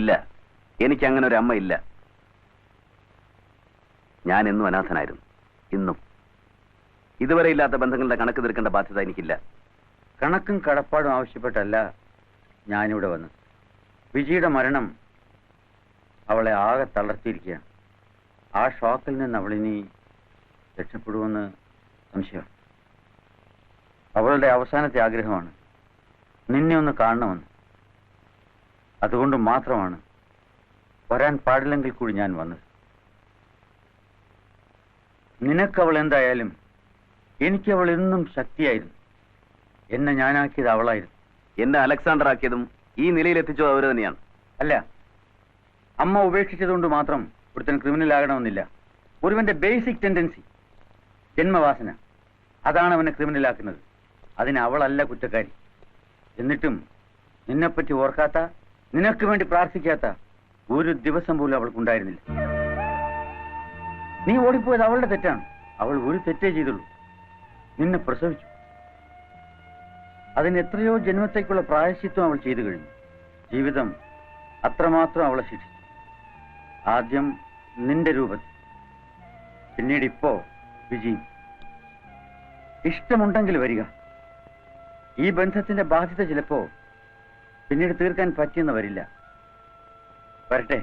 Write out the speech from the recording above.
ഇല്ല, എനിക്ക് അങ്ങനെ ഒരു അമ്മ ഇല്ല. ഞാൻ എന്നും അനാഥനായിരുന്നു, ഇന്നും. ഇതുവരെ ഇല്ലാത്ത ബന്ധങ്ങളുടെ കണക്ക് തീർക്കേണ്ട ബാധ്യത എനിക്കില്ല. കണക്കും കടപ്പാടും ആവശ്യപ്പെട്ടല്ല ഞാനിവിടെ വന്നു. വിജിയുടെ മരണം അവളെ ആകെ തളർത്തിയിരിക്കുകയാണ്. ആ ഷോക്കിൽ നിന്ന് അവളിനി രക്ഷപ്പെടുമെന്ന് സംശയം. അവളുടെ അവസാനത്തെ ആഗ്രഹമാണ് നിന്നെ ഒന്ന് കാണണമെന്ന്. അതുകൊണ്ട് മാത്രമാണ് വരാൻ പാടില്ലെങ്കിൽ കൂടി ഞാൻ വന്നത്. നിനക്കവൾ എന്തായാലും എനിക്കവൾ എന്നും ശക്തിയായിരുന്നു. എന്നെ ഞാനാക്കിയത് അവളായിരുന്നു. എന്നെ അലക്സാണ്ടർ ആക്കിയതും ഈ നിലയിലെത്തിച്ചോ അവർ തന്നെയാണ്. അല്ല, അമ്മ ഉപേക്ഷിച്ചതുകൊണ്ട് മാത്രം ഒരുത്തൻ ക്രിമിനൽ ആകണമെന്നില്ല. ഒരുവന്റെ ബേസിക് ടെൻഡൻസി, ജന്മവാസന, അതാണ് അവനെ ക്രിമിനലാക്കുന്നത്. അതിന് അവളല്ല കുറ്റക്കാരി. എന്നിട്ടും നിന്നെപ്പറ്റി ഓർക്കാത്ത, നിനക്ക് വേണ്ടി പ്രാർത്ഥിക്കാത്ത ഒരു ദിവസം പോലും അവൾക്കുണ്ടായിരുന്നില്ല. നീ ഓടിപ്പോയത് അവളുടെ തെറ്റാണ്. അവൾ ഒരു തെറ്റേ ചെയ്തുള്ളൂ, നിന്നെ പ്രസവിച്ചു. അതിന് എത്രയോ ജന്മത്തേക്കുള്ള പ്രായശ്ചിത്വം അവൾ ചെയ്തു കഴിഞ്ഞു. ജീവിതം അത്രമാത്രം അവളെ ശിക്ഷിച്ചു. ആദ്യം നിന്റെ രൂപത്തിൽ, പിന്നീട് ഇപ്പോ വിജി. ഇഷ്ടമുണ്ടെങ്കിൽ വരിക. ഈ ബന്ധത്തിന്റെ ബാധ്യത ചിലപ്പോ പിന്നീട് തീർക്കാൻ പറ്റിയെന്ന് വരില്ല. വരട്ടെ.